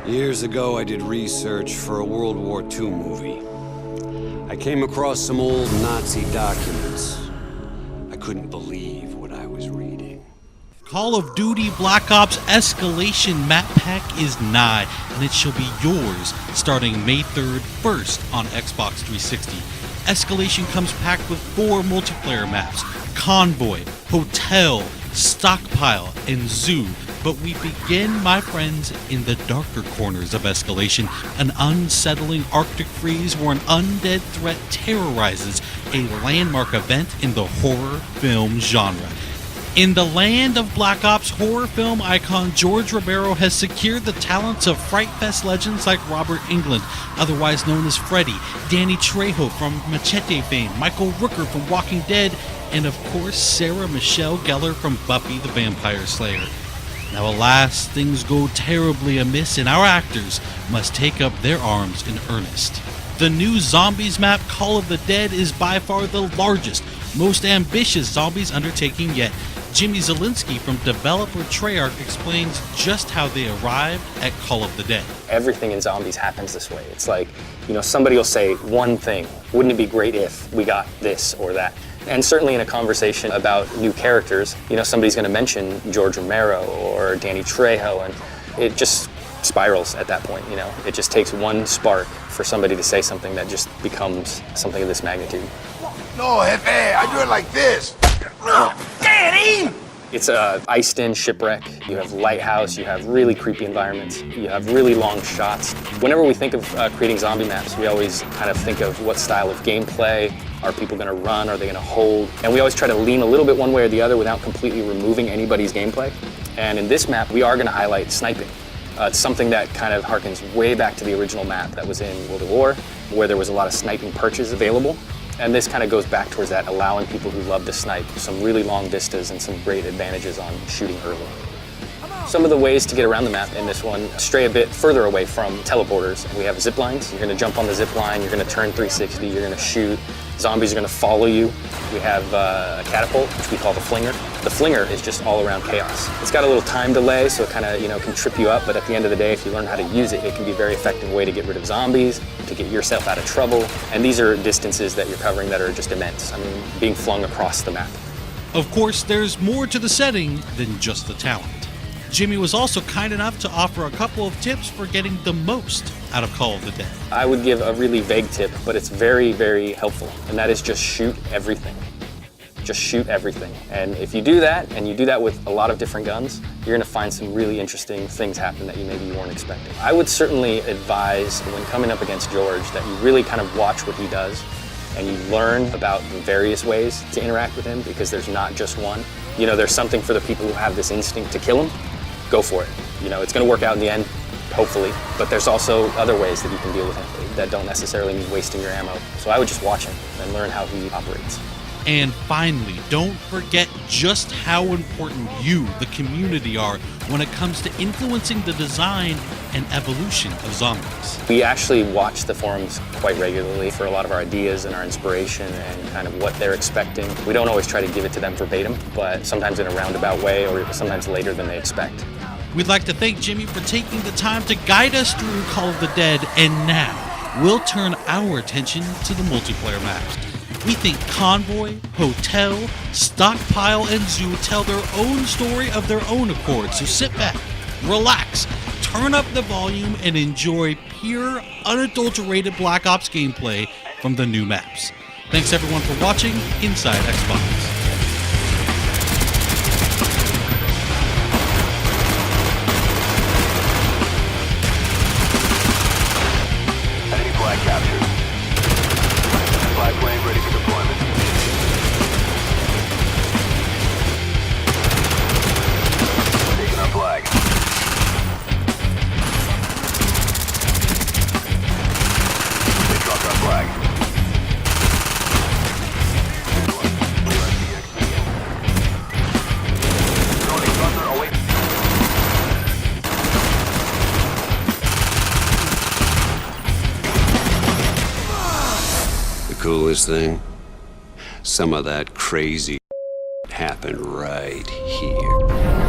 Years ago, I did research for a World War II movie. I came across some old Nazi documents. I couldn't believe what I was reading. Call of Duty Black Ops Escalation map pack is nigh, and it shall be yours starting May 3rd, first on Xbox 360. Escalation comes packed with 4 multiplayer maps: Convoy, Hotel, Stockpile, and Zoo. But we begin, my friends, in the darker corners of Escalation, an unsettling Arctic freeze where an undead threat terrorizes a landmark event in the horror film genre. In the land of Black Ops, horror film icon George Romero has secured the talents of Fright Fest legends like Robert Englund, otherwise known as Freddy, Danny Trejo from Machete fame, Michael Rooker from Walking Dead, and of course Sarah Michelle Gellar from Buffy the Vampire Slayer. Now alas, things go terribly amiss and our actors must take up their arms in earnest. The new Zombies map, Call of the Dead, is by far the largest, most ambitious Zombies undertaking yet. Jimmy Zielinski from developer Treyarch explains just how they arrived at Call of the Dead. Everything in Zombies happens this way. It's like, somebody will say one thing. Wouldn't it be great if we got this or that? And certainly in a conversation about new characters, somebody's going to mention George Romero or Danny Trejo, and it just spirals at that point. It just takes one spark for somebody to say something that just becomes something of this magnitude. No, Jefe, I do it like this. Daddy! It's a iced-in shipwreck. You have lighthouse, you have really creepy environments, you have really long shots. Whenever we think of creating zombie maps, we always kind of think of what style of gameplay. Are people going to run? Are they going to hold? And we always try to lean a little bit one way or the other without completely removing anybody's gameplay. And in this map, we are going to highlight sniping. It's something that kind of harkens way back to the original map that was in World at War, where there was a lot of sniping perches available. And this kind of goes back towards that, allowing people who love to snipe some really long vistas and some great advantages on shooting early. Some of the ways to get around the map in this one stray a bit further away from teleporters. We have zip lines. You're going to jump on the zip line, you're going to turn 360, you're going to shoot. Zombies are going to follow you. We have a catapult, which we call the flinger. The flinger is just all around chaos. It's got a little time delay, so it kind of can trip you up, but at the end of the day, if you learn how to use it, it can be a very effective way to get rid of zombies, to get yourself out of trouble. And these are distances that you're covering that are just immense. I mean, being flung across the map. Of course, there's more to the setting than just the talent. Jimmy was also kind enough to offer a couple of tips for getting the most out of Call of the Dead. I would give a really vague tip, but it's very, very helpful, and that is just shoot everything. Just shoot everything. And if you do that, and you do that with a lot of different guns, you're going to find some really interesting things happen that maybe you weren't expecting. I would certainly advise, when coming up against George, that you really kind of watch what he does, and you learn about the various ways to interact with him, because there's not just one. There's something for the people who have this instinct to kill him. Go for it. It's going to work out in the end, hopefully, but there's also other ways that you can deal with him that don't necessarily mean wasting your ammo. So I would just watch him and learn how he operates. And finally, don't forget just how important you, the community, are when it comes to influencing the design and evolution of zombies. We actually watch the forums quite regularly for a lot of our ideas and our inspiration and kind of what they're expecting. We don't always try to give it to them verbatim, but sometimes in a roundabout way or sometimes later than they expect. We'd like to thank Jimmy for taking the time to guide us through Call of the Dead, and now we'll turn our attention to the multiplayer maps. We think Convoy, Hotel, Stockpile, and Zoo tell their own story of their own accord, so sit back, relax, turn up the volume, and enjoy pure, unadulterated Black Ops gameplay from the new maps. Thanks everyone for watching Inside Xbox. Plane ready for deployment. Taking our flag. They dropped our flag. Loading thunder away. The coolest thing? Some of that crazy happened right here.